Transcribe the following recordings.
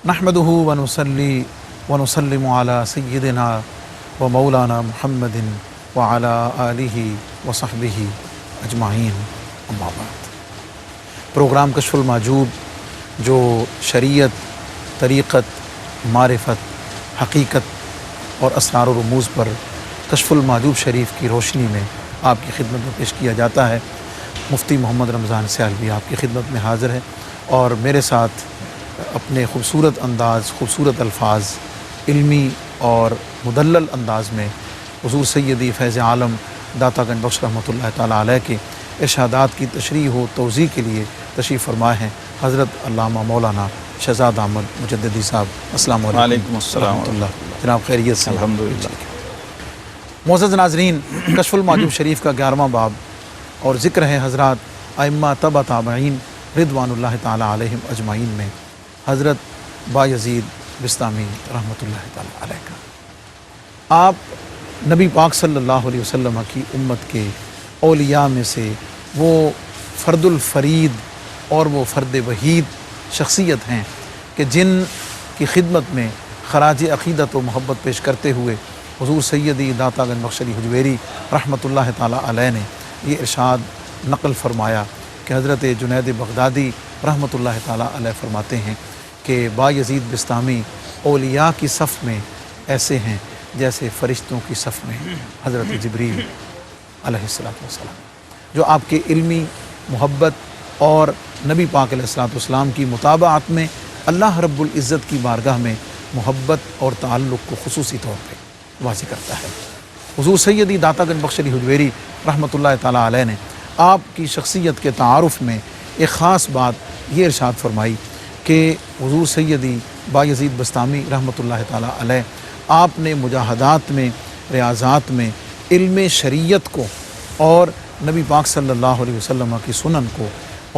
نحمدہ ونصلی ونسلم علی سیدنا و مولانا محمد وعلی آلہ وصحبہ اجمعین، اما بعد۔ پروگرام کشف المحجوب جو شریعت، طریقت، معرفت، حقیقت اور اسرار و رموز پر کشف المحجوب شریف کی روشنی میں آپ کی خدمت میں پیش کیا جاتا ہے، مفتی محمد رمضان سیالوی آپ کی خدمت میں حاضر ہے، اور میرے ساتھ اپنے خوبصورت انداز، خوبصورت الفاظ، علمی اور مدلل انداز میں حضور سیدی فیض عالم داتا گنج بخش رحمۃ اللہ تعالیٰ علیہ کے ارشادات کی تشریح و توضیح کے لیے تشریف فرما ہیں حضرت علامہ مولانا شہزاد احمد مجددی صاحب۔ السلام علیکم۔ وعلیکم السلام ورحمۃ اللہ۔ جناب خیریت سے؟ الحمدللہ۔ معزز ناظرین، کشف المحجوب شریف کا 11واں باب اور ذکر ہے حضرات ائمہ تبع تابعین رضوان اللہ تعالیٰ علیہم اجمعین میں حضرت بایزید بسطامی رحمۃ اللہ تعالیٰ علیہ کا۔ آپ نبی پاک صلی اللہ علیہ وسلم کی امت کے اولیاء میں سے وہ فرد الفرید اور وہ فرد وحید شخصیت ہیں کہ جن کی خدمت میں خراج عقیدت و محبت پیش کرتے ہوئے حضور سیدی داتا گنج بخش علی حجویری رحمۃ اللہ تعالیٰ علیہ نے یہ ارشاد نقل فرمایا کہ حضرت جنید بغدادی رحمۃ اللہ تعالیٰ علیہ فرماتے ہیں کہ بایزید بسطامی اولیاء کی صف میں ایسے ہیں جیسے فرشتوں کی صف میں حضرت جبریل علیہ السلام، جو آپ کے علمی محبت اور نبی پاک علیہ السلام کی مطابعت میں اللہ رب العزت کی بارگاہ میں محبت اور تعلق کو خصوصی طور پہ واضح کرتا ہے۔ حضور سیدی داتا گنج بخش علی حجویری رحمۃ اللہ تعالیٰ علیہ نے آپ کی شخصیت کے تعارف میں ایک خاص بات یہ ارشاد فرمائی کہ حضور سیدی بایزید بسطامی رحمۃ اللہ تعالیٰ علیہ آپ نے مجاہدات میں، ریاضات میں علم شریعت کو اور نبی پاک صلی اللہ علیہ وسلم کی سنن کو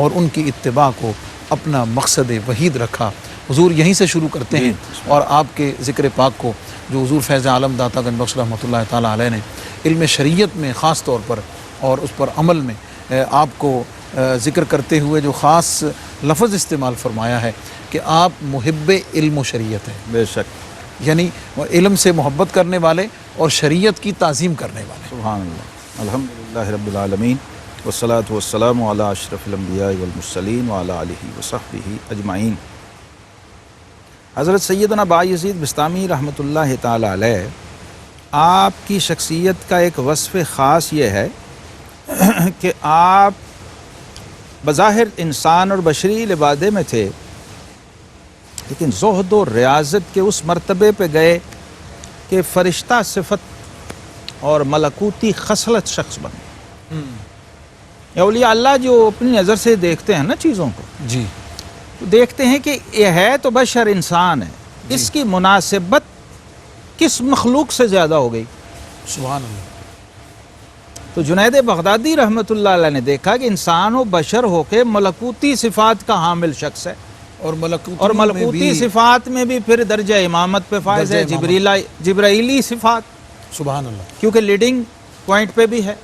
اور ان کی اتباع کو اپنا مقصد وحید رکھا۔ حضور یہیں سے شروع کرتے ہیں اور آپ کے ذکر پاک کو جو حضور فیض عالم داتا گنج بخش رحمۃ اللہ تعالیٰ علیہ نے علم شریعت میں خاص طور پر اور اس پر عمل میں آپ کو ذکر کرتے ہوئے جو خاص لفظ استعمال فرمایا ہے کہ آپ محب علم و شریعت ہیں۔ بے شک، یعنی علم سے محبت کرنے والے اور شریعت کی تعظیم کرنے والے۔ سبحان اللہ، الحمدللہ رب العالمین، والصلاة والسلام علی اشرف الانبیاء والمرسلین وعلی آلہ وصحبہ اجمعین۔ حضرت سیدنا بایزید بسطامی رحمۃ اللہ تعالی علیہ، آپ کی شخصیت کا ایک وصف خاص یہ ہے کہ آپ بظاہر انسان اور بشری لبادے میں تھے، لیکن زہد و ریاضت کے اس مرتبے پہ گئے کہ فرشتہ صفت اور ملکوتی خصلت شخص بن گئے۔ اولیاء اللہ جو اپنی نظر سے دیکھتے ہیں نا چیزوں کو، جی، تو دیکھتے ہیں کہ یہ ہے تو بشر انسان ہے، اس کی مناسبت کس مخلوق سے زیادہ ہو گئی؟ سبحان اللہ۔ تو جنید بغدادی رحمۃ اللہ علیہ نے دیکھا کہ انسان و بشر ہو کے ملکوتی صفات کا حامل شخص ہے، اور ملکوتی صفات میں بھی پھر درجہ امامت پہ فائز ہے، جبرائیلی صفات، سبحان اللہ، کیونکہ لیڈنگ پوائنٹ پہ بھی ہے،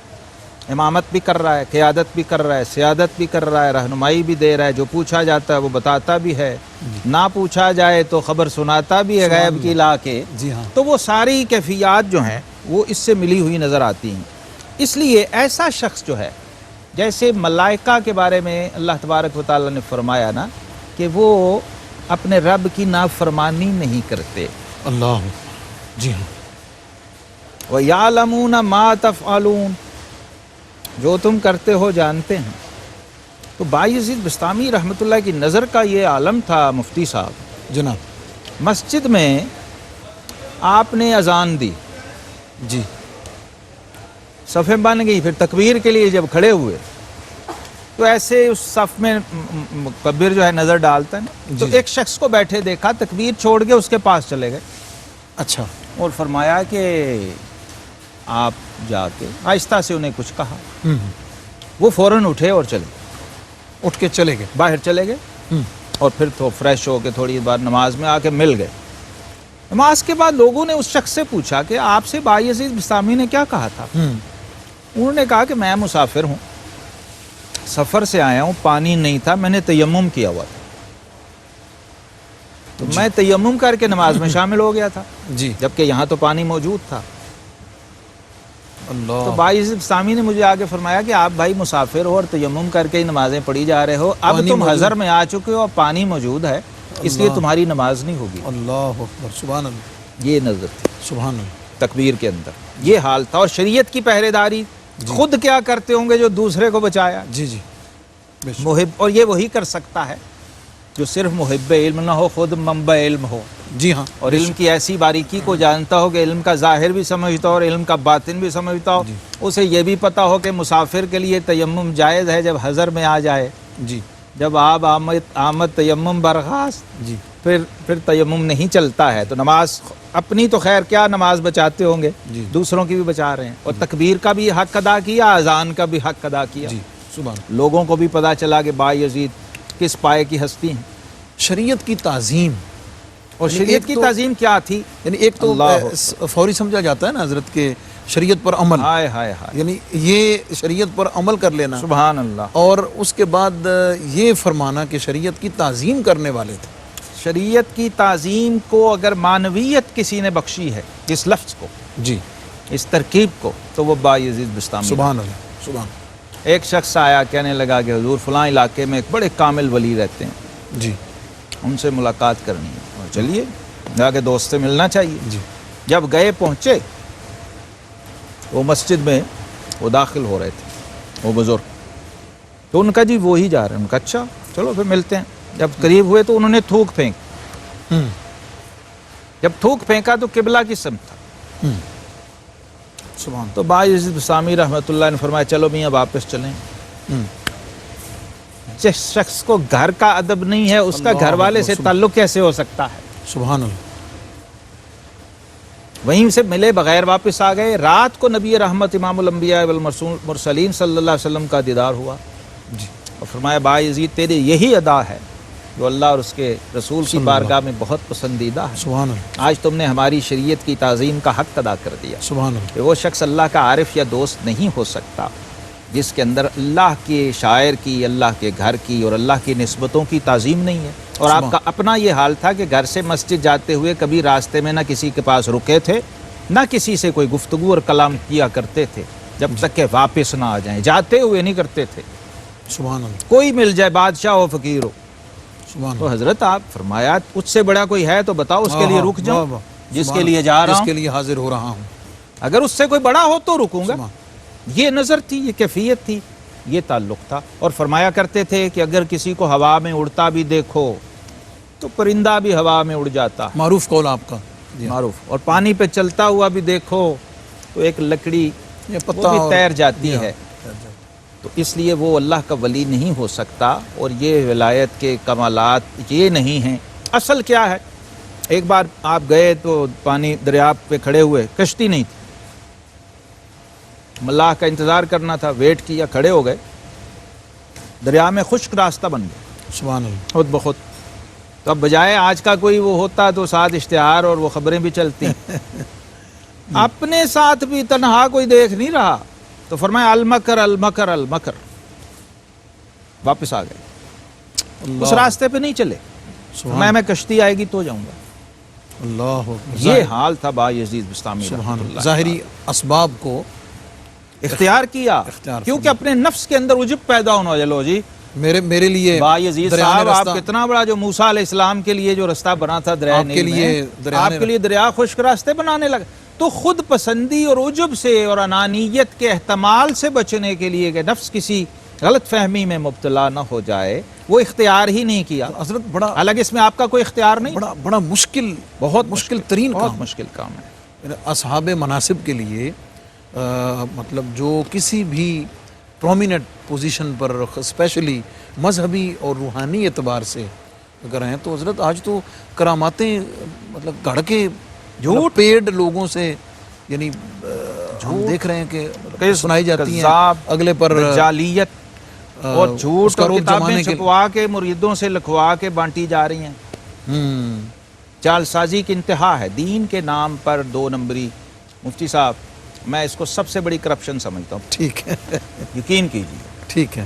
امامت بھی کر رہا ہے، قیادت بھی کر رہا ہے، سیادت بھی کر رہا ہے، رہنمائی بھی دے رہا ہے، جو پوچھا جاتا ہے وہ بتاتا بھی ہے، نہ پوچھا جائے تو خبر سناتا بھی ہے غیب کی لا کے۔ جی ہاں، تو وہ ساری کیفیات جو ہیں وہ اس سے ملی ہوئی نظر آتی ہیں۔ اس لیے ایسا شخص جو ہے، جیسے ملائکہ کے بارے میں اللہ تبارک و تعالیٰ نے فرمایا نا کہ وہ اپنے رب کی نافرمانی نہیں کرتے، اللہ، جی ہاں، وَيَعْلَمُونَ مَا تَفْعَلُونَ، جو تم کرتے ہو جانتے ہیں۔ تو بایزید بسطامی رحمۃ اللہ کی نظر کا یہ عالم تھا مفتی صاحب، جناب، مسجد میں آپ نے اذان دی، جی، صفیں بن گئی، پھر تکبیر کے لیے جب کھڑے ہوئے تو ایسے اس صف میں مکبر جو ہے نظر ڈالتا ہے نا، تو ایک شخص کو بیٹھے دیکھا، تکبیر چھوڑ کے اس کے پاس چلے گئے اچھا، اور فرمایا کہ آپ جا کے آہستہ سے انہیں کچھ کہا، وہ فوراً اٹھے اور چلے، اٹھ کے چلے گئے، باہر چلے گئے، اور پھر تو فریش ہو کے تھوڑی بار نماز میں آ کے مل گئے۔ نماز کے بعد لوگوں نے اس شخص سے پوچھا کہ آپ سے بایزید بسطامی نے کیا کہا تھا؟ انہوں نے کہا کہ میں مسافر ہوں، سفر سے آیا ہوں، پانی نہیں تھا، میں نے تیمم کیا ہوا تھا، تو میں تیمم کر کے نماز میں شامل ہو گیا تھا، جی جبکہ یہاں تو پانی موجود تھا۔ تو اللہ بھائی سامی نے مجھے آگے فرمایا کہ آپ بھائی مسافر ہو اور تیمم کر کے ہی نمازیں پڑھی جا رہے ہو، اب پانی تم موجود، حضر میں آ چکے ہو اور پانی موجود ہے، اس لیے اللہ، تمہاری نماز نہیں ہوگی۔ اللہ اکبر، سبحان اللہ، یہ نظر تھی سبحان اللہ، تکبیر کے اندر، یہ حال تھا۔ اور شریعت کی پہرے داری خود کیا کرتے ہوں گے جو دوسرے کو بچایا، جی جی بے شک، محب، اور یہ وہی کر سکتا ہے جو صرف محب علم نہ ہو، خود منبع علم ہو، جی ہاں، اور علم کی ایسی باریکی کو جانتا ہو کہ علم کا ظاہر بھی سمجھتا ہو اور علم کا باطن بھی سمجھتا ہو، اسے یہ بھی پتہ ہو کہ مسافر کے لیے تیمم جائز ہے جب حضر میں آ جائے، جی جب آپ آمد تیمم برخاست، جی پھر تیمم نہیں چلتا ہے۔ تو نماز اپنی تو خیر کیا نماز بچاتے ہوں گے، جی دوسروں کی بھی بچا رہے ہیں، اور تکبیر کا بھی حق ادا کیا، اذان کا بھی حق ادا کیا۔ جی سبحان اللہ۔ لوگوں کو بھی پتہ چلا کہ بایزید کس پائے کی ہستی ہیں، شریعت کی تعظیم، اور یعنی شریعت ایک کی تو- تعظیم کیا تھی؟ یعنی ایک تو اللہ فوری سمجھا جاتا ہے نا حضرت کے شریعت پر عمل، ہائے ہائے ہائے، یعنی یہ شریعت پر عمل کر لینا، سبحان اللہ۔ اور اس کے بعد یہ فرمانا کہ شریعت کی تعظیم کرنے والے تھے۔ شریعت کی تعظیم کو اگر معنویت کسی نے بخشی ہے، اس لفظ کو، جی اس ترکیب کو، تو وہ بایزید بستامی۔ سبحان اللہ، سبحان ایک شخص آیا کہنے لگا کہ حضور فلاں علاقے میں ایک بڑے کامل ولی رہتے ہیں، اللہ، جی ان سے ملاقات کرنی ہے، اور چلیے جا کے دوست سے ملنا چاہیے۔ جی جب گئے پہنچے، وہ مسجد میں وہ داخل ہو رہے تھے، وہ بزرگ، تو ان کا جی وہی جا رہے ہیں، ان کا اچھا چلو پھر ملتے ہیں۔ جب قریب ہوئے تو انہوں نے تھوک پھینک، جب تھوک پھینکا تو قبلہ کی سمت تھا، سبحان تو بایزید بستامی رحمۃ اللہ نے فرمایا چلو میاں واپس چلیں۔ جس شخص کو گھر کا ادب نہیں ہے، اس کا اللہ گھر والے سے اکبر، تعلق کیسے ہو سکتا ہے؟ سبحان اللہ، وہیں سے ملے بغیر واپس آ گئے۔ رات کو نبی رحمت امام الانبیاء والمرسلین صلی اللہ علیہ وسلم کا دیدار ہوا، جی اور فرمایا بایزید تیری یہی ادا ہے جو اللہ اور اس کے رسول کی صلی بارگاہ میں بہت پسندیدہ ہے۔ سبحان اللہ، آج تم نے ہماری شریعت کی تعظیم کا حق ادا کر دیا۔ سبحان اللہ، کہ وہ شخص اللہ کا عارف یا دوست نہیں ہو سکتا جس کے اندر اللہ کے شاعر کی، اللہ کے گھر کی اور اللہ کی نسبتوں کی تعظیم نہیں ہے۔ اور آپ کا اپنا یہ حال تھا کہ گھر سے مسجد جاتے ہوئے کبھی راستے میں نہ کسی کے پاس رکے تھے، نہ کسی سے کوئی گفتگو اور کلام کیا کرتے تھے جب تک کہ واپس نہ آ جائیں، جاتے ہوئے نہیں کرتے تھے۔ سبحان اللہ، کوئی مل جائے، بادشاہ ہو فقیر ہو، سبحان تو اللہ، حضرت آپ فرمایا اس سے بڑا کوئی ہے تو بتاؤ، اس کے لیے رک جاؤں، واہ، واہ، جس سبحان کے لیے اللہ، جا رہا جس ہوں، کے لیے حاضر ہو رہا ہوں، اگر اس سے کوئی بڑا ہو تو رکوں گا۔ سبحان، یہ نظر تھی، یہ کیفیت تھی، یہ تعلق تھا۔ اور فرمایا کرتے تھے کہ اگر کسی کو ہوا میں اڑتا بھی دیکھو تو پرندہ بھی ہوا میں اڑ جاتا ہے، معروف قول آپ کا، جی معروف، اور پانی پہ چلتا ہوا بھی دیکھو تو ایک لکڑی یہ وہ پتہ بھی اور- تیر جاتی جی ہے۔ ہاں، تو اس لیے وہ اللہ کا ولی نہیں ہو سکتا، اور یہ ولایت کے کمالات یہ نہیں ہیں۔ اصل کیا ہے، ایک بار آپ گئے تو پانی دریا پہ کھڑے ہوئے، کشتی نہیں تھی، ملاح کا انتظار کرنا تھا، ویٹ کیا، کھڑے ہو گئے، دریا میں خشک راستہ بن گیا سبحان اللہ، خود بخود۔ تو اب بجائے آج کا کوئی وہ ہوتا تو ساتھ اشتہار اور وہ خبریں بھی چلتی، اپنے ساتھ بھی تنہا کوئی دیکھ نہیں رہا، تو فرمایا المکر المکر المکر، واپس آ گئے، اس اللہ، راستے پہ نہیں چلے۔ سبحان میں کشتی آئے گی تو جاؤں گا۔ اللہ، یہ حال تھا بایزید بستامی سبحان رحمۃ اللہ، اللہ ظاہری اسباب کو اختیار کیا، اختیار کیونکہ فرمایا۔ اپنے نفس کے اندر عجب پیدا ہونا، چلو جی میرے لیے بایزید دریائے صاحب، آپ راستہ، کتنا بڑا جو موسیٰ علیہ السلام کے لیے جو رستہ بنا تھا دریا آپ کے نیل میں، لیے دریائے آپ کے لیے دریا خشک راستے بنانے لگا۔ تو خود پسندی اور عجب سے اور انانیت کے احتمال سے بچنے کے لیے کہ نفس کسی غلط فہمی میں مبتلا نہ ہو جائے، وہ اختیار ہی نہیں کیا۔ حضرت بڑا حالانکہ اس میں آپ کا کوئی اختیار نہیں، بڑا مشکل، بہت مشکل ترین بہت کام، مشکل کام ہے۔ اصحاب مناصب کے لیے، مطلب جو کسی بھی پرومیننٹ پوزیشن پر اسپیشلی مذہبی اور روحانی اعتبار سے اگر ہیں، تو حضرت آج تو کراماتیں مطلب گھڑ کے جھوٹ، پیڈ لوگوں سے، یعنی ہم دیکھ رہے ہیں کہ سنائی جاتی ہیں، کذاب، اگلے پر دجالیت اور اس جھوٹ کا اور روپ کتابیں جمانے کے چھپوا کے مریدوں سے لکھوا کے بانٹی جا رہی ہیں۔ چال سازی کی انتہا ہے، دین کے نام پر 2 نمبری۔ مفتی صاحب، میں اس کو سب سے بڑی کرپشن سمجھتا ہوں، ٹھیک ہے، یقین کیجیے۔ ٹھیک ہے،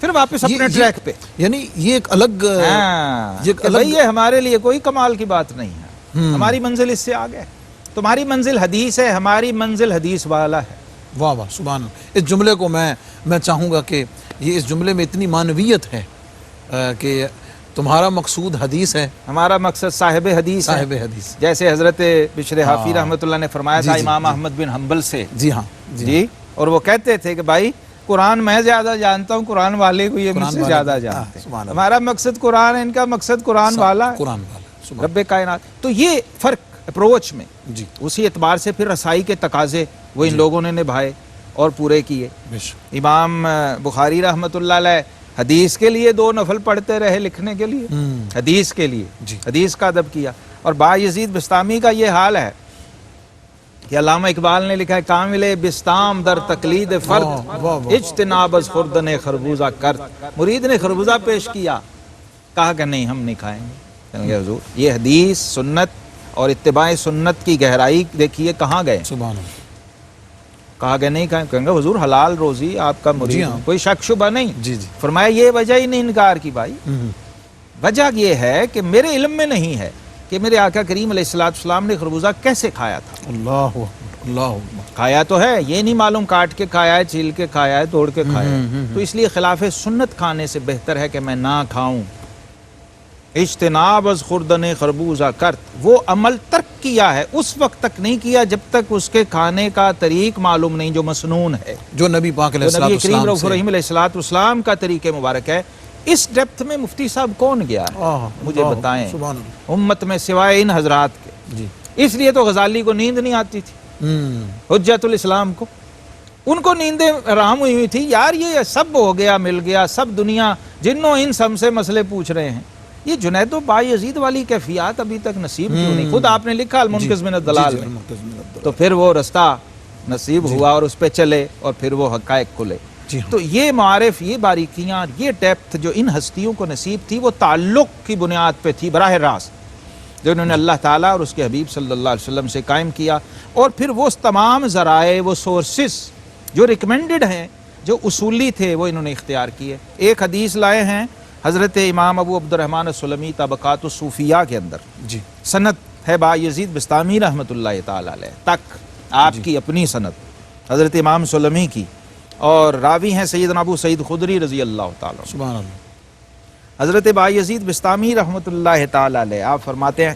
پھر واپس اپنے ٹریک پہ. یعنی یہ ایک الگ کہ بھئی یہ ہمارے لیے کوئی کمال کی بات نہیں ہے, ہماری منزل اس سے آگے ہے. تمہاری منزل حدیث ہے, ہماری منزل حدیث والا ہے. واہ واہ سبحان اللہ. اس جملے کو میں چاہوں گا کہ یہ اس جملے میں اتنی معنویت ہے کہ تمہارا مقصود حدیث ہے, ہمارا مقصد صاحب حدیث ہے. صاحب حدیث. جیسے حضرت بشر حافی رحمۃ اللہ نے فرمایا تھا امام احمد بن حنبل سے. جی ہاں جی, اور وہ کہتے تھے کہ بھائی قرآن میں زیادہ جانتا ہوں, قرآن والے کو یہ مجھ سے زیادہ جانتے ہیں. ہمارا مقصد قرآن ہے, ان کا مقصد قرآن والا ہے, قرآن والا رب کائنات. تو یہ فرق اپروچ میں جی اسی اعتبار سے پھر رسائی کے تقاضے وہ ان لوگوں نے نبھائے اور پورے کیے. امام بخاری رحمۃ اللہ علیہ حدیث کے لیے 2 نفل پڑھتے رہے لکھنے کے لیے, حدیث کے لیے حدیث کا ادب کیا. اور بایزید بستامی کا یہ حال ہے کہ علامہ اقبال نے لکھا ہے کامل بستام در تقلید فرد اجتناب از خوردن خربوزہ کرد. مرید نے خربوزہ پیش کیا, کہا کہ نہیں ہم نہیں کھائیں گے. حضور یہ حدیث سنت اور اتباع سنت کی گہرائی دیکھیے کہاں گئے. سبحان اللہ. کہا کہ نہیں کہیں گے حضور حلال روزی آپ کا مرید, کوئی شک شبہ نہیں. جی جی. فرمایا یہ وجہ ہی نہیں انکار کی بھائی, وجہ یہ ہے کہ میرے علم میں نہیں ہے کہ میرے آقا کریم علیہ الصلوۃ والسلام نے خربوزہ کیسے کھایا تھا. اللہ اللہ. کھایا تو ہے, یہ نہیں معلوم کاٹ کے کھایا ہے, چھیل کے کھایا ہے, توڑ کے کھایا ہے. تو اس لیے خلاف سنت کھانے سے بہتر ہے کہ میں نہ کھاؤں. اجتناب از خوردن خربوزہ کرت, وہ عمل ترک کیا ہے, اس وقت تک نہیں کیا جب تک اس کے کھانے کا طریق معلوم نہیں جو مسنون ہے, جو نبی پاک علیہ نبی کریم السلام رؤوف الرحیم علیہ الصلوۃ والسلام کا طریق مبارک ہے. اس ڈیپتھ میں مفتی صاحب کون گیا مجھے بتائیں امت میں سوائے ان حضرات کے. جی. اس لیے تو غزالی کو نیند نہیں آتی تھی, حجت الاسلام کو, ان کو نیندیں آرام ہوئی تھی. یار یہ سب ہو گیا, مل گیا, سب دنیا جنوں انس ہم سے مسئلے پوچھ رہے ہیں. یہ جنید و بایزید والی کیفیات ابھی تک نصیب کیوں نہیں؟ خود آپ نے لکھا المنقذ من الضلال میں, تو پھر وہ رستہ نصیب ہوا اور اس پہ چلے اور پھر وہ حقائق کھلے. تو یہ معارف, یہ باریکیاں, یہ ڈیپتھ جو ان ہستیوں کو نصیب تھی وہ تعلق کی بنیاد پہ تھی براہ راست, جو انہوں نے اللہ تعالیٰ اور اس کے حبیب صلی اللہ علیہ وسلم سے قائم کیا. اور پھر وہ تمام ذرائع, وہ سورسز جو ریکمینڈڈ ہیں, جو اصولی تھے, وہ انہوں نے اختیار کیے. ایک حدیث لائے ہیں حضرت امام ابو عبد الرحمن السلمی طبقات الصوفیاء کے اندر, جی سند ہے بایزید بستامی رحمۃ اللہ تعالی علیہ تک, آپ کی اپنی سند حضرت امام سلمی کی, اور راوی ہیں سیدنا ابو سعید خدری رضی اللہ تعالی. سبحان اللہ. حضرت بایزید بستامی رحمۃ اللہ تعالی علیہ آپ فرماتے ہیں,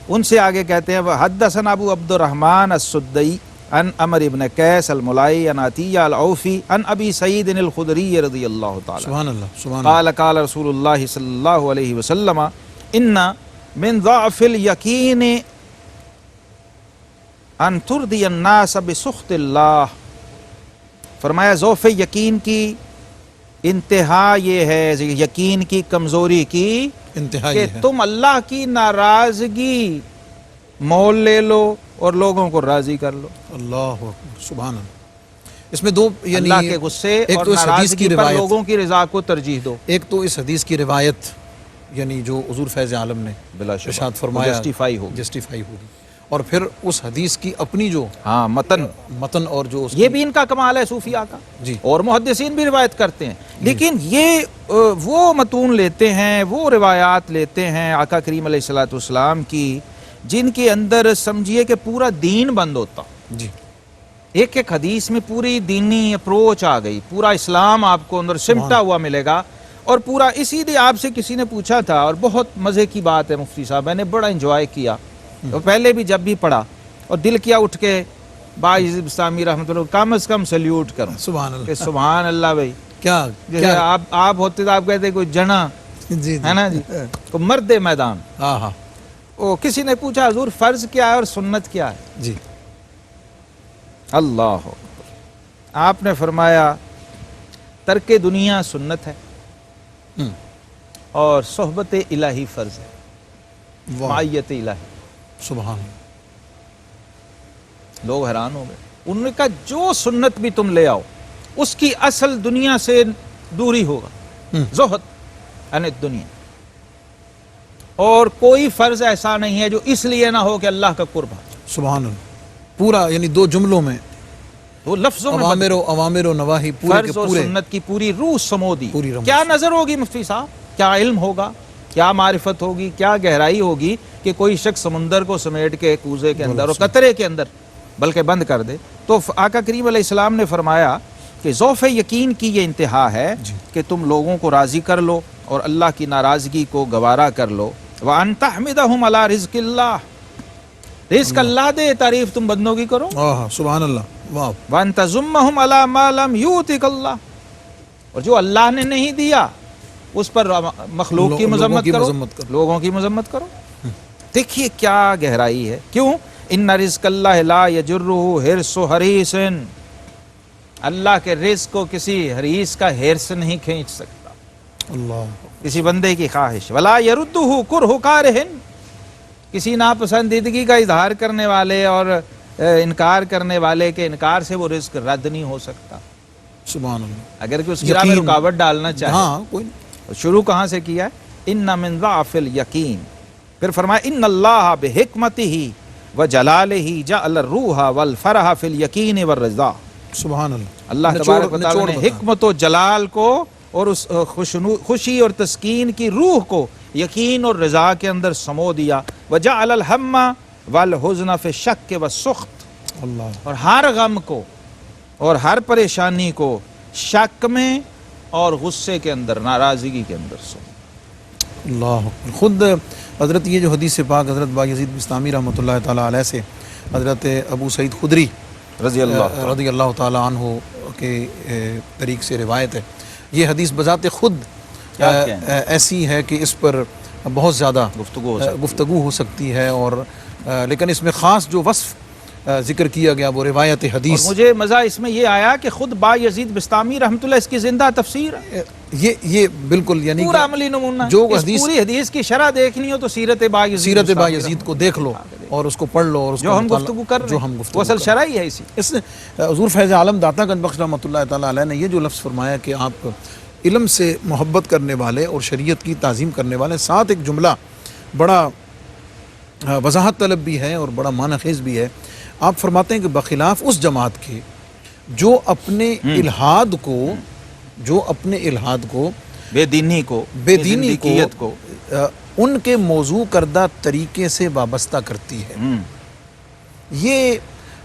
ان سے آگے کہتے ہیں حدثنا ابو عبد الرحمن السدی ان عمر ابن قیس الملائی ان عطیہ العوفی ان ابی سعید الخدری رضی اللہ تعالی. سبحان اللہ. سبحان قال قال رسول اللہ صلی اللہ علیہ وسلم ان من ضعف الیقین ان ترضی الناس بسخط اللہ. فرمایا ضعف یقین کی انتہا یہ ہے, یقین کی کمزوری کی انتہا کہ تم اللہ کی ناراضگی مول لے لو اور لوگوں کو راضی کر لو. اللہ سبحان اللہ. اس میں دو یعنی اللہ کے غصے ایک اور تو اس حدیث ناراضگی کی پر روایت, لوگوں کی رضا کو ترجیح دو. ایک تو اس حدیث کی روایت یعنی جو حضور فیض عالم نے بلا شبہ ارشاد فرمایا جسٹیفائی ہوگی, اور پھر اس حدیث کی اپنی جو متن اور جو یہ بھی ان کا کمال ہے صوفیاء کا. جی. اور محدثین بھی روایت کرتے ہیں, لیکن یہ وہ متون لیتے ہیں, وہ روایات لیتے ہیں آقا کریم علیہ الصلوۃ والسلام کی, جن کے اندر سمجھیے کہ پورا دین بند ہوتا. جی. ایک ایک حدیث میں پوری دینی اپروچ آ گئی, پورا اسلام آپ کو اندر سمٹا ہوا ملے گا. اور پورا اسی لیے آپ سے کسی نے پوچھا تھا, اور بہت مزے کی بات ہے مفتی صاحب, میں نے بڑا انجوائے کیا, اور پہلے بھی جب بھی پڑھا اور دل کیا اٹھ کے بایزید بستامی رحمۃ اللہ کم از کم سلیوٹ کروں. سبحان اللہ. کہ سبحان اللہ بھائی, کیا جیسے آپ ہوتے تو آپ کہتے کوئی جنا جی ہے نا جی, کو مرد میدان. ہاں ہاں. کسی نے پوچھا حضور فرض کیا ہے اور سنت کیا ہے؟ جی. اللہ آپ نے فرمایا ترک دنیا سنت ہے اور صحبت الہی فرض ہے, معیت الہی. سبحان اللہ. لوگ حیران ہو گئے, انہوں نے کہا جو سنت بھی تم لے آؤ اس کی اصل دنیا سے دوری ہوگا, زہد یعنی دنیا, اور کوئی فرض ایسا نہیں ہے جو اس لیے نہ ہو کہ اللہ کا قرب ہے. سبحان اللہ. پورا یعنی دو جملوں میں وہ لفظوں میں اوامر و نواہی پورے کے فرض اور پورے سنت کی پوری روح سمو دی. پوری روح کیا نظر ہوگی مفتی صاحب، کیا علم ہوگا، کیا معرفت ہوگی، کیا گہرائی ہوگی کہ کوئی شخص سمندر کو سمیٹ کے کوزے کے اندر اور قطرے کے اندر بلکہ بند کر دے. تو آقا کریم علیہ السلام نے فرمایا کہ ذوف یقین کی یہ انتہا ہے کہ تم لوگوں کو راضی کر لو اور اللہ کی ناراضگی کو گوارا کر لو. وَأَن تَحْمِدَهُمْ عَلَىٰ رِزْقِ اللَّهِ، رزق اللہ دے، تعریف تم بندوں کی کرو. سبحان اللہ، واہ. وَأَن تَذُمَّهُمْ عَلَىٰ مَا لَمْ يُؤْتِكَ اللَّهُ، اور جو اللہ نے نہیں دیا اس پر مخلوق کی مذمت کرو، لوگوں کی مذمت کرو. دیکھیے کیا گہرائی ہے. کیوں؟ ان رزق اللہ لا یجرہ حرص حریص، اللہ کے رزق کو کسی حریص کا حرص نہیں کھینچ سکتا، اللہ. کسی بندے کی خواہش. ولا یردہ کرہ کارہ، کسی ناپسندیدگی کا اظہار کرنے والے اور انکار کرنے والے کے انکار سے وہ رزق رد نہیں ہو سکتا. سبحان اللہ. اگر کہ اس کی راہ میں رکاوٹ ڈالنا چاہے. ہاں کوئی شروع کہاں سے کیا ہے؟ ان من ضعف الیقین. پھر فرمایا ان اللہ بحکمتہ وجلالہ جعل الروح والفرح فی الیقین والرضا. سبحان اللہ. اللہ تبارک و تعالی نے حکمت و جلال کو اور اس خوشی اور تسکین کی روح کو یقین اور رضا کے اندر سمو دیا. وجعل الہم والحزن فی الشک والسخط، اللہ. اور ہر غم کو اور ہر پریشانی کو شک میں اور غصے کے اندر، ناراضگی کے اندر سو. اللہ اکبر. خود حضرت یہ جو حدیث پاک حضرت بایزید بستامی رحمۃ اللہ تعالیٰ علیہ سے حضرت ابو سعید خدری رضی اللہ تعالیٰ عنہ کے طریق سے روایت ہے. یہ حدیث بذات خود ایسی ہے کہ اس پر بہت زیادہ گفتگو ہو سکتی ہے، اور لیکن اس میں خاص جو وصف ذکر کیا گیا وہ روایت حدیث. اور مجھے مزہ اس میں یہ آیا کہ خود بایزید بستامی رحمۃ اللہ اس کی زندہ تفسیر ہے. یہ بالکل یعنی پورا عملی نمونہ. جو پوری حدیث کی شرح دیکھنی ہو تو سیرت بایزید کو دیکھ لو اور اس کو پڑھ لو، اور جو ہم گفتگو کر رہے ہیں وہ اصل شرح ہی ہے اسی. اس حضور فیض عالم داتا گنج بخش رحمۃ اللہ تعالیٰ علیہ نے یہ جو لفظ فرمایا کہ آپ علم سے محبت کرنے والے اور شریعت کی تعظیم کرنے والے، ساتھ ایک جملہ بڑا وضاحت طلب بھی ہے اور بڑا معنی خیز بھی ہے. آپ فرماتے ہیں کہ بخلاف اس جماعت کے جو اپنے الحاد کو بے دینی کو ان کے موضوع کردہ طریقے سے وابستہ کرتی ہے. یہ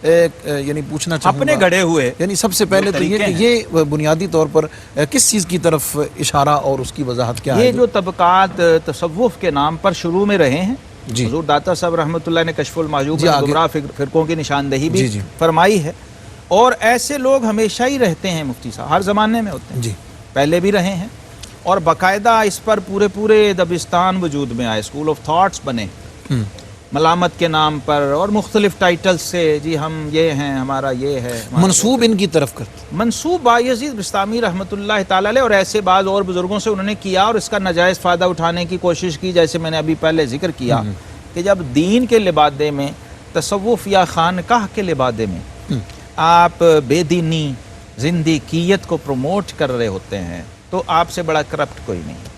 یعنی پوچھنا چاہوں گا اپنے گڑھے ہوئے، یعنی سب سے پہلے تو یہ کہ یہ بنیادی طور پر کس چیز کی طرف اشارہ اور اس کی وضاحت کیا ہے؟ یہ جو طبقات تصوف کے نام پر شروع میں رہے ہیں، جی. حضور داتا صاحب رحمۃ اللہ نے کشف المحجوب میں گمراہ فرقوں کی نشاندہی بھی فرمائی ہے. اور ایسے لوگ ہمیشہ ہی رہتے ہیں مفتی صاحب، ہر زمانے میں ہوتے ہیں. جی. پہلے بھی رہے ہیں اور باقاعدہ اس پر پورے دبستان وجود میں آئے، اسکول آف تھاٹس بنے ملامت کے نام پر اور مختلف ٹائٹلز سے. جی ہم یہ ہیں، ہمارا یہ ہے، منسوب ان کی طرف کرتے، منسوب بایزید بستامی رحمۃ اللہ تعالی علیہ اور ایسے بعض اور بزرگوں سے انہوں نے کیا اور اس کا ناجائز فائدہ اٹھانے کی کوشش کی. جیسے میں نے ابھی پہلے ذکر کیا کہ جب دین کے لبادے میں، تصوف یا خانقاہ کے لبادے میں آپ بے دینی زندگیت کو پروموٹ کر رہے ہوتے ہیں تو آپ سے بڑا کرپٹ کوئی نہیں.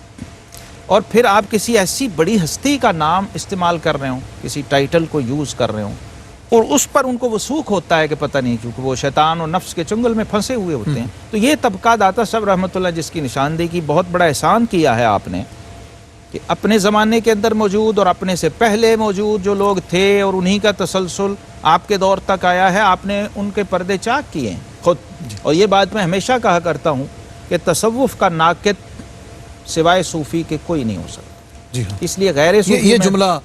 اور پھر آپ کسی ایسی بڑی ہستی کا نام استعمال کر رہے ہوں، کسی ٹائٹل کو یوز کر رہے ہوں، اور اس پر ان کو وثوق ہوتا ہے کہ پتہ نہیں کیونکہ وہ شیطان اور نفس کے چنگل میں پھنسے ہوئے ہوتے ہیں. تو یہ طبقہ داتا صاحب رحمۃ اللہ جس کی نشاندہی کی، بہت بڑا احسان کیا ہے آپ نے کہ اپنے زمانے کے اندر موجود اور اپنے سے پہلے موجود جو لوگ تھے اور انہی کا تسلسل آپ کے دور تک آیا ہے، آپ نے ان کے پردے چاک کیے ہیں خود. اور یہ بات میں ہمیشہ کہا کرتا ہوں کہ تصوف کا ناقد سوائے صوفی کے کوئی نہیں ہو سکتا. جی ہاں. اس لیے غیر صوفی یہ جملہ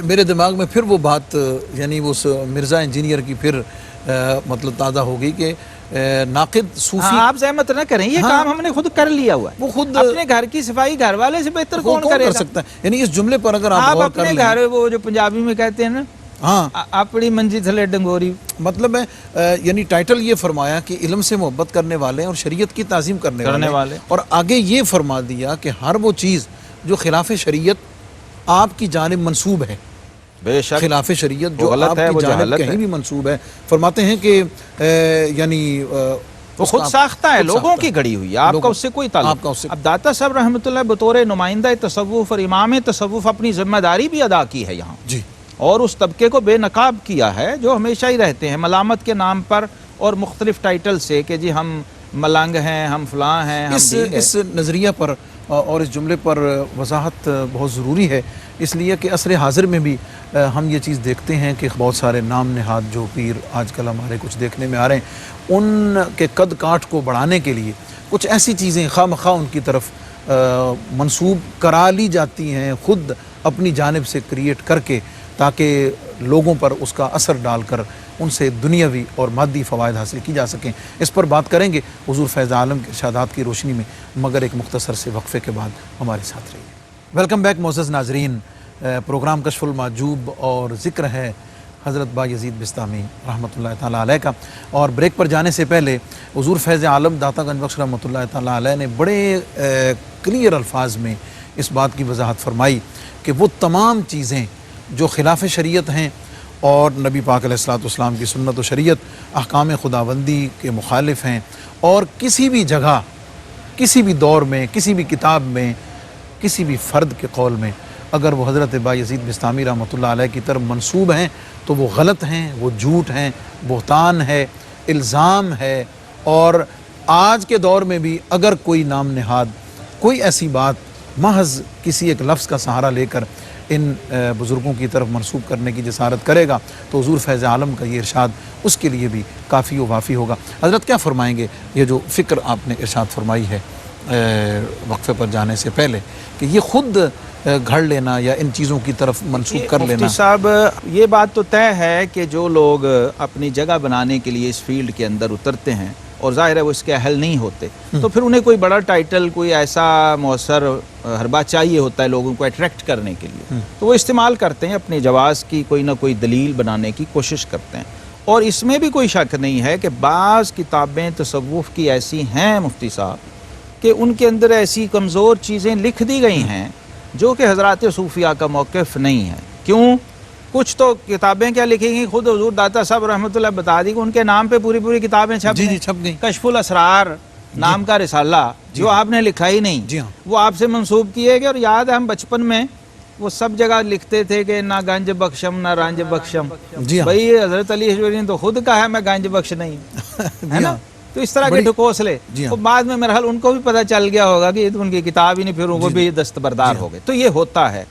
میرے دماغ میں پھر وہ بات یعنی وہ مرزا انجینئر کی پھر مطلب تازہ ہو گئی کہ ناقد صوفی. آپ زحمت نہ کریں، یہ کام ہم نے خود کر لیا ہوا ہے. وہ خود اپنے گھر کی صفائی گھر والے سے بہتر کون کر سکتا ہے. یعنی اس جملے پر اگر آپ غور کر لیں، اپنے گھر وہ جو پنجابی میں کہتے ہیں نا، ہاں اپنی منجی تھلے ڈنگوری، مطلب ہے یعنی ٹائٹل یہ فرمایا کہ علم سے محبت کرنے والے اور شریعت کی تعظیم کرنے والے، اور آگے یہ فرما دیا کہ ہر وہ چیز جو خلاف شریعت آپ کی جانب منسوب ہے، بے شک خلاف شریعت جو آپ کی جانب کہیں بھی منسوب ہے، فرماتے ہیں کہ یعنی وہ خود ساختہ ہے، لوگوں کی گھڑی ہوئی ہے، آپ کا اس سے کوئی تعلق. اب داتا صاحب رحمۃ اللہ بطور نمائندہ تصوف اور امام تصوف اپنی ذمہ داری بھی ادا کی ہے یہاں، جی، اور اس طبقے کو بے نقاب کیا ہے جو ہمیشہ ہی رہتے ہیں ملامت کے نام پر اور مختلف ٹائٹل سے کہ جی ہم ملنگ ہیں، ہم فلاں ہیں، ہم ڈھینگ ہیں۔ اس نظریہ پر اور اس جملے پر وضاحت بہت ضروری ہے، اس لیے کہ عصر حاضر میں بھی ہم یہ چیز دیکھتے ہیں کہ بہت سارے نام نہاد جو پیر آج کل ہمارے کچھ دیکھنے میں آ رہے ہیں، ان کے قد کاٹ کو بڑھانے کے لیے کچھ ایسی چیزیں خواہ مخواہ ان کی طرف منسوب کرا لی جاتی ہیں، خود اپنی جانب سے کریٹ کر کے، تاکہ لوگوں پر اس کا اثر ڈال کر ان سے دنیاوی اور مادی فوائد حاصل کی جا سکیں۔ اس پر بات کریں گے حضور فیض عالم کے ارشادات کی روشنی میں، مگر ایک مختصر سے وقفے کے بعد ہمارے ساتھ رہیے۔ ویلکم بیک معزز ناظرین، پروگرام کشف المحجوب اور ذکر ہے حضرت بایزید بسطامی رحمۃ اللہ تعالیٰ علیہ کا، اور بریک پر جانے سے پہلے حضور فیض عالم داتا گنج بخش رحمۃ اللہ تعالیٰ علیہ نے بڑے کلیئر الفاظ میں اس بات کی وضاحت فرمائی کہ وہ تمام چیزیں جو خلاف شریعت ہیں اور نبی پاک علیہ الصلوۃ والسلام کی سنت و شریعت احکام خداوندی کے مخالف ہیں، اور کسی بھی جگہ، کسی بھی دور میں، کسی بھی کتاب میں، کسی بھی فرد کے قول میں اگر وہ حضرت بایزید بسطامی رحمۃ اللہ علیہ کی طرف منسوب ہیں تو وہ غلط ہیں، وہ جھوٹ ہیں، بہتان ہے، الزام ہے۔ اور آج کے دور میں بھی اگر کوئی نام نہاد کوئی ایسی بات محض کسی ایک لفظ کا سہارا لے کر ان بزرگوں کی طرف منسوب کرنے کی جسارت کرے گا تو حضور فیض عالم کا یہ ارشاد اس کے لیے بھی کافی و وافی ہوگا۔ حضرت کیا فرمائیں گے یہ جو فکر آپ نے ارشاد فرمائی ہے وقفے پر جانے سے پہلے، کہ یہ خود گھڑ لینا یا ان چیزوں کی طرف منسوب کر لینا؟ مفتی صاحب، یہ بات تو طے ہے کہ جو لوگ اپنی جگہ بنانے کے لیے اس فیلڈ کے اندر اترتے ہیں اور ظاہر ہے وہ اس کے اہل نہیں ہوتے، تو پھر انہیں کوئی بڑا ٹائٹل، کوئی ایسا مؤثر حربہ چاہیے ہوتا ہے لوگوں کو اٹریکٹ کرنے کے لیے، تو وہ استعمال کرتے ہیں، اپنے جواز کی کوئی نہ کوئی دلیل بنانے کی کوشش کرتے ہیں۔ اور اس میں بھی کوئی شک نہیں ہے کہ بعض کتابیں تصوف کی ایسی ہیں مفتی صاحب کہ ان کے اندر ایسی کمزور چیزیں لکھ دی گئی ہیں جو کہ حضرات صوفیاء کا موقف نہیں ہے۔ کیوں؟ کچھ تو کتابیں کیا لکھی گئی، خود حضور داتا صاحب رحمۃ اللہ بتا دی کہ ان کے نام پہ پوری کتابیں چھپ گئیں۔ چھپ گئی۔ کشف الاسرار نام کا رسالہ جو آپ نے لکھا ہی نہیں، جی ہاں، وہ آپ سے منسوب کیے گئے۔ اور یاد ہے ہم بچپن میں وہ سب جگہ لکھتے تھے کہ نہ گنج بخشم نہ رانج بخشم۔ جی ہاں، بھائی حضرت علی حجویری نے تو خود کہا ہے میں گنج بخش نہیں ہوں، ہے نا؟ تو اس طرح کے ڈھکوسلے تو بعد میں میرا حال ان کو بھی پتہ چل گیا ہوگا کہ یہ تو ان کی کتاب ہی نہیں، پھر ان کو بھی دستبردار ہو گئے۔ تو یہ ہوتا ہے۔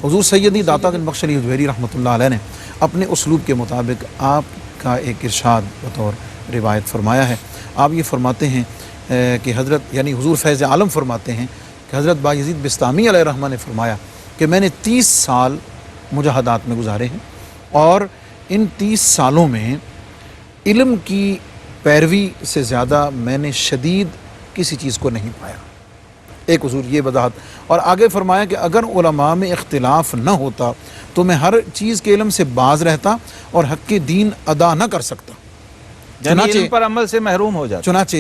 حضور سیدی داتا گنج بخش علی حجویری رحمۃ اللہ علیہ نے اپنے اسلوب کے مطابق آپ کا ایک ارشاد بطور روایت فرمایا ہے۔ آپ یہ فرماتے ہیں کہ حضرت یعنی حضور فیض عالم فرماتے ہیں کہ حضرت بایزید بسطامی علیہ الرحمہ نے فرمایا کہ میں نے 30 سال مجاہدات میں گزارے ہیں، اور ان 30 سالوں میں علم کی پیروی سے زیادہ میں نے شدید کسی چیز کو نہیں پایا۔ ایک حضور یہ وضاحت، اور آگے فرمایا کہ اگر علماء میں اختلاف نہ ہوتا تو میں ہر چیز کے علم سے باز رہتا اور حق کے دین ادا نہ کر سکتا، علم پر عمل سے محروم ہو جاتا۔ چنانچہ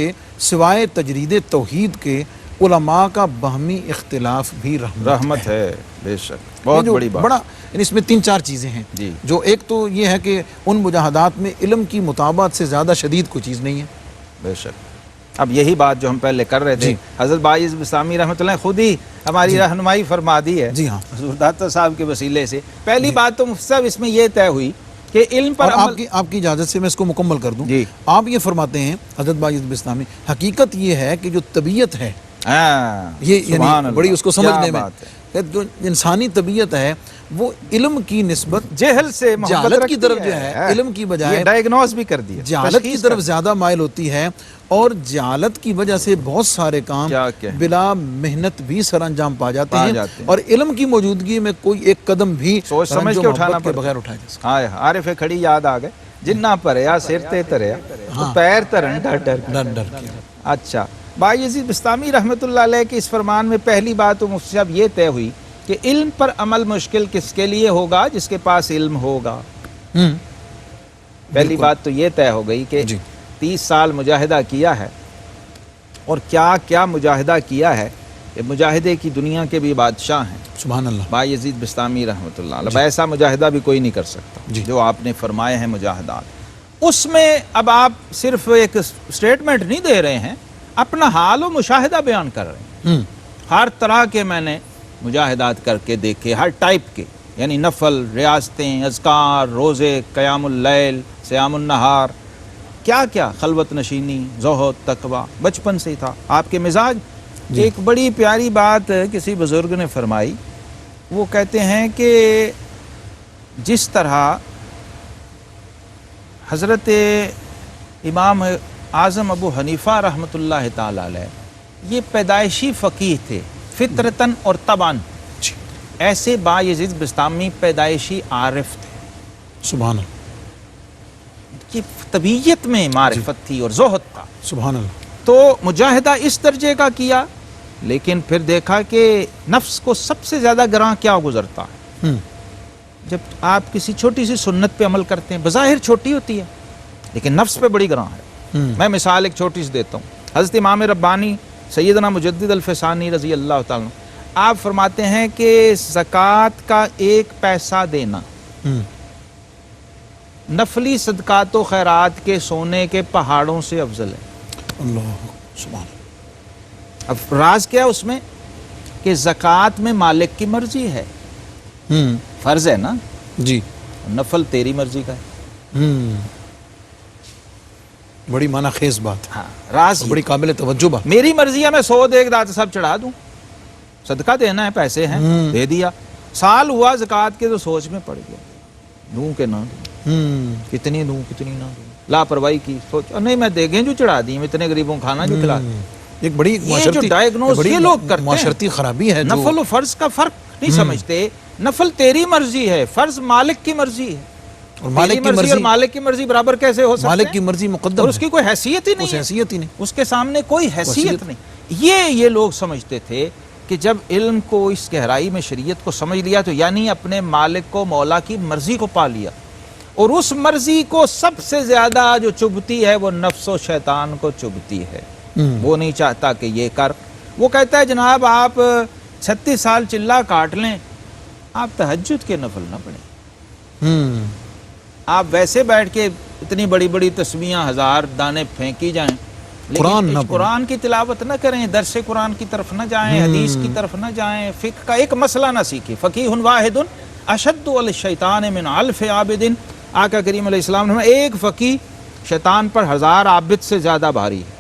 سوائے تجرید توحید کے علماء کا باہمی اختلاف بھی رحمت ہے۔ بے شک، بہت بڑی بات۔ بڑا اس میں 3-4 چیزیں ہیں جی، جو ایک تو یہ ہے کہ ان مجاہدات میں علم کی مطابقت سے زیادہ شدید کوئی چیز نہیں ہے۔ بے شک۔ اب یہی بات جو ہم پہلے کر رہے تھے، حضرت بایزید بسطامی رحمۃ اللہ خود ہی ہماری رہنمائی فرما دی ہے جی ہاں، حضور داتا صاحب کے وسیلے سے۔ پہلی بات تو مفتی صاحب اس میں یہ طے ہوئی کہ علم پر عمل۔ آپ کی اجازت سے میں اس کو مکمل کر دوں۔ جی، آپ یہ فرماتے ہیں حضرت بایزید بسطامی، حقیقت یہ ہے کہ جو طبیعت ہے، یہ یعنی بڑی اس کو سمجھنے میں جو انسانی طبیعت ہے وہ علم کی نسبت جہل سے جہالت کی طرف جو ہے، علم کی بجائے ڈائگنوز بھی کر دیا، جہالت کی طرف زیادہ مائل ہوتی ہے، اور جہالت کی وجہ سے بہت سارے کام بلا محنت بھی سر انجام پا جاتے ہیں، اور علم کی موجودگی میں کوئی ایک قدم بھی سوچ سمجھ کے اٹھانا کے بغیر اٹھایا جا سکتا۔ ہاں، عارف کھڑی یاد آ گئے، جنہ پریا سر تے تریا پیر ترن ڈر ڈر کے۔ اچھا، بایزید بسطامی رحمۃ اللہ علیہ کے اس فرمان میں پہلی بات تو مفتی صاحب یہ طے ہوئی کہ علم پر عمل مشکل کس کے لیے ہوگا؟ جس کے پاس علم ہوگا۔ پہلی بات تو یہ طے ہو گئی کہ 30 سال مجاہدہ کیا ہے، اور کیا کیا مجاہدہ کیا ہے۔ یہ مجاہدے کی دنیا کے بھی بادشاہ ہیں، سبحان اللہ، بایزید بسطامی رحمۃ اللہ علیہ۔ ایسا مجاہدہ بھی کوئی نہیں کر سکتا جو آپ نے فرمائے ہیں مجاہدات۔ اس میں اب آپ صرف ایک سٹیٹمنٹ نہیں دے رہے ہیں، اپنا حال و مشاہدہ بیان کر رہے ہیں۔ ہر طرح کے میں نے مجاہدات کر کے دیکھے، ہر ٹائپ کے، یعنی نفل، ریاستیں، اذکار، روزے، قیام اللیل، صیام النہار، کیا کیا خلوت نشینی، زہد، تقوی بچپن سے ہی تھا آپ کے مزاج۔ ایک بڑی پیاری بات کسی بزرگ نے فرمائی، وہ کہتے ہیں کہ جس طرح حضرت امام اعظم ابو حنیفہ رحمۃ اللہ تعالی علیہ یہ پیدائشی فقیہ تھے فطرتاً اور طبعاً، ایسے بایزید بسطامی پیدائشی عارف تھے، سبحان اللہ، کہ طبیعت میں معرفت تھی اور زہد تھا۔ سبحان اللہ۔ تو مجاہدہ اس درجے کا کیا، لیکن پھر دیکھا کہ نفس کو سب سے زیادہ گراں کیا گزرتا ہے؟ جب آپ کسی چھوٹی سی سنت پہ عمل کرتے ہیں، بظاہر چھوٹی ہوتی ہے لیکن نفس پہ بڑی گراں ہے۔ میں مثال ایک چھوٹی سی دیتا ہوں، حضرت امام ربانی سیدنا مجدد الفسانی رضی اللہ تعالیٰ عنہ، آپ فرماتے ہیں کہ زکوٰۃ کا 1 پیسہ دینا نفلی صدقات و خیرات کے سونے کے پہاڑوں سے افضل ہے۔ اللہ سبحان اللہ۔ اب راز کیا اس میں کہ زکوٰۃ میں مالک کی مرضی ہے، فرض ہے نا، جی، نفل تیری مرضی کا ہے۔ بڑی معنی خیز بات، ہاں، راز بڑی قابل توجہ بات۔ میری مرضی ہے میں 100 دے داتا صاحب چڑھا دوں، صدقہ دینا ہے، پیسے ہیں، دے دیا، سال ہوا زکوٰۃ کے تو سوچ میں پڑ گیا دوں کہ نہ دوں، کتنی دوں کتنی نہ دوں، لاپرواہی کی، سوچ نہیں میں دیگیں جو چڑھا دی، اتنے غریبوں کھانا جو کھلا دی۔ ایک بڑی معاشرتی ڈائگنوز یہ لوگ کرتے ہیں، معاشرتی خرابی ہے۔ نفل و فرض کا فرق نہیں سمجھتے، نفل تیری مرضی ہے، فرض مالک کی مرضی ہے، اور مالک کی مرضی اور مالک کی مرضی برابر کیسے ہو سکتے ہیں؟ مالک کی مرضی مقدم اور اس کی کوئی حیثیت ہی نہیں ہے، حیثیت ہی نہیں، اس کے سامنے کوئی حیثیت نہیں۔ یہ لوگ سمجھتے تھے کہ جب علم کو اس گہرائی میں شریعت کو سمجھ لیا تو یعنی اپنے مالک کو، مولا کی مرضی کو پا لیا، اور اس مرضی کو سب سے زیادہ جو چبھتی ہے وہ نفس و شیطان کو چبھتی ہے۔ وہ نہیں چاہتا کہ یہ کر، وہ کہتا ہے جناب آپ 36 سال چلا کاٹ لیں، آپ تہجد کے نفل نہ پڑھیں، آپ ویسے بیٹھ کے اتنی بڑی بڑی تسبیحاں 1000 دانے پھینکی جائیں، لیکن قرآن کی تلاوت نہ کریں، درس قرآن کی طرف نہ جائیں، حدیث کی طرف نہ جائیں، فقہ کا ایک مسئلہ نہ سیکھیں۔ فقیہ واحد اشد علی الشیطان من 1000 عابد، آقا کریم علیہ السلام نے ایک فقیہ شیطان پر 1000 عابد سے زیادہ بھاری ہے۔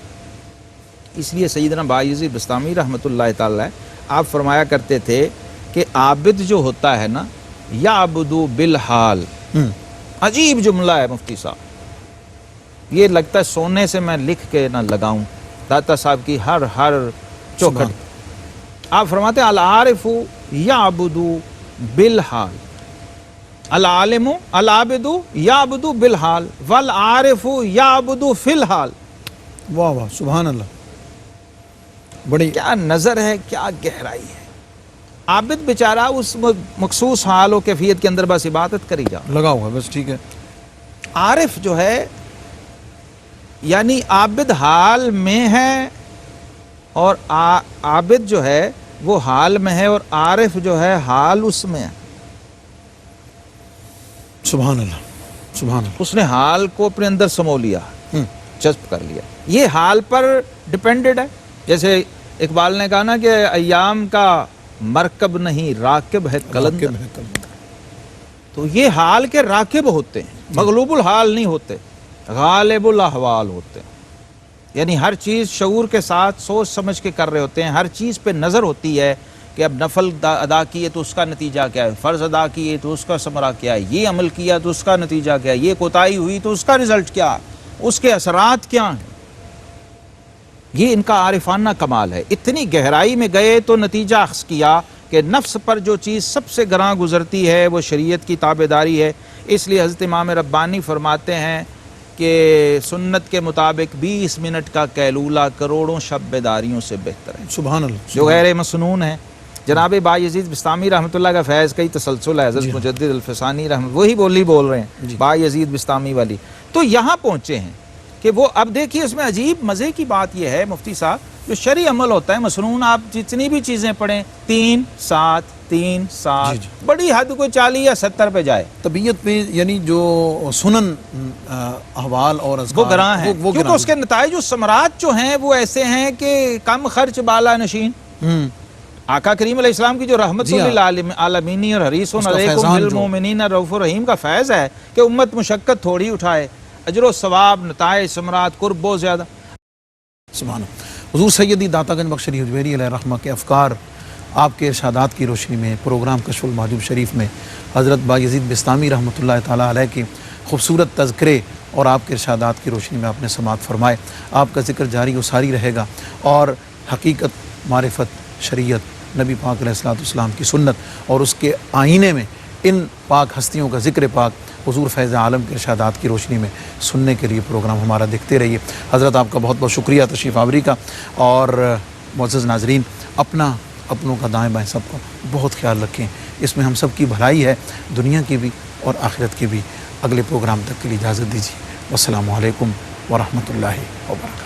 اس لیے سیدنا بایزید بسطامی رحمۃ اللہ تعالی آپ فرمایا کرتے تھے کہ عابد جو ہوتا ہے نا، یعبدو بالحال، عجیب جملہ ہے مفتی صاحب، یہ لگتا ہے سونے سے میں لکھ کے نہ لگاؤں داتا صاحب کی ہر چوکھٹ۔ آپ فرماتے ہیں العارف یعبدو بالحال، العالم العابد یعبدو بالحال والعارف یعبدو فی الحال۔ واہ واہ، سبحان اللہ، بڑی کیا نظر ہے، کیا گہرائی ہے۔ عابد بیچارہ اس مخصوص حال و کیفیت کے اندر بس عبادت کری جا، لگا ہوا بس، ٹھیک ہے۔ عارف جو ہے یعنی عابد حال میں ہے، اور عابد جو ہے وہ حال میں ہے، اور عارف جو ہے حال اس میں ہے۔ سبحان اللہ، سبحان اللہ۔ اس نے حال کو اپنے اندر سمو لیا، جذب کر لیا، یہ حال پر ڈیپینڈڈ ہے۔ جیسے اقبال نے کہا نا کہ ایام کا مرکب نہیں راکب ہے قلندر، تو یہ حال کے راکب ہوتے ہیں، مغلوب الحال نہیں ہوتے، غالب الاحوال ہوتے ہیں، یعنی ہر چیز شعور کے ساتھ سوچ سمجھ کے کر رہے ہوتے ہیں، ہر چیز پہ نظر ہوتی ہے کہ اب نفل ادا کیے تو اس کا نتیجہ کیا ہے، فرض ادا کیے تو اس کا ثمرہ کیا ہے، یہ عمل کیا تو اس کا نتیجہ کیا ہے، یہ کوتاہی ہوئی تو اس کا رزلٹ کیا ہے، اس کے اثرات کیا ہیں۔ یہ ان کا عارفانہ کمال ہے۔ اتنی گہرائی میں گئے تو نتیجہ اخذ کیا کہ نفس پر جو چیز سب سے گراں گزرتی ہے وہ شریعت کی تابعداری ہے۔ اس لیے حضرت امام ربانی فرماتے ہیں کہ سنت کے مطابق 20 منٹ کا قیلولہ کروڑوں شب بیداریوں سے بہتر ہے، سبحان اللہ، جو غیر مسنون ہے۔ جناب بایزید بسطامی رحمۃ اللہ کا فیض کئی تسلسل ہے، حضرت مجدد الفسانی رحمۃ وہی بول رہے ہیں، بایزید بسطامی والی، تو یہاں پہنچے ہیں کہ وہ اب دیکھیے اس میں عجیب مزے کی بات یہ ہے مفتی صاحب، جو شرعی عمل ہوتا ہے مسنون، آپ جتنی بھی چیزیں پڑھیں 3 7 3 7 بڑی حد کوئی 40 یا 70 پہ جائے، طبیعت میں یعنی جو سنن احوال اور وہ گراں ہیں، کیونکہ اس کے نتائج و ثمرات جو ہیں وہ ایسے ہیں کہ کم خرچ بالا نشین۔ آقا کریم علیہ السلام کی جو رحمت للعالمین اور حریص علیکم بالمؤمنین رؤوف رحیم کا فیض ہے کہ امت مشقت تھوڑی اٹھائے، اجر و ثواب، نتائج، ثمرات، قرب بہت زیادہ۔ سبحان اللہ۔ حضور سیدی داتا گنج بخش شریف حجویری علیہ رحمہ کے افکار، آپ کے ارشادات کی روشنی میں پروگرام کشف المحجوب شریف میں حضرت بایزید بسطامی رحمۃ اللہ تعالیٰ علیہ کی خوبصورت تذکرے اور آپ کے ارشادات کی روشنی میں آپ نے سماعت فرمائے۔ آپ کا ذکر جاری و ساری رہے گا، اور حقیقت، معرفت، شریعت، نبی پاک علیہ الصلوۃ والسلام کی سنت اور اس کے آئینے میں ان پاک ہستیوں کا ذکر پاک حضور فیض عالم کے ارشادات کی روشنی میں سننے کے لیے پروگرام ہمارا دیکھتے رہیے۔ حضرت آپ کا بہت بہت شکریہ تشریف آوری کا، اور معزز ناظرین، اپنوں کا دائیں بائیں سب کو بہت خیال رکھیں، اس میں ہم سب کی بھلائی ہے، دنیا کی بھی اور آخرت کی بھی۔ اگلے پروگرام تک کے لیے اجازت دیجیے۔ والسلام علیکم ورحمۃ اللہ وبرکاتہ۔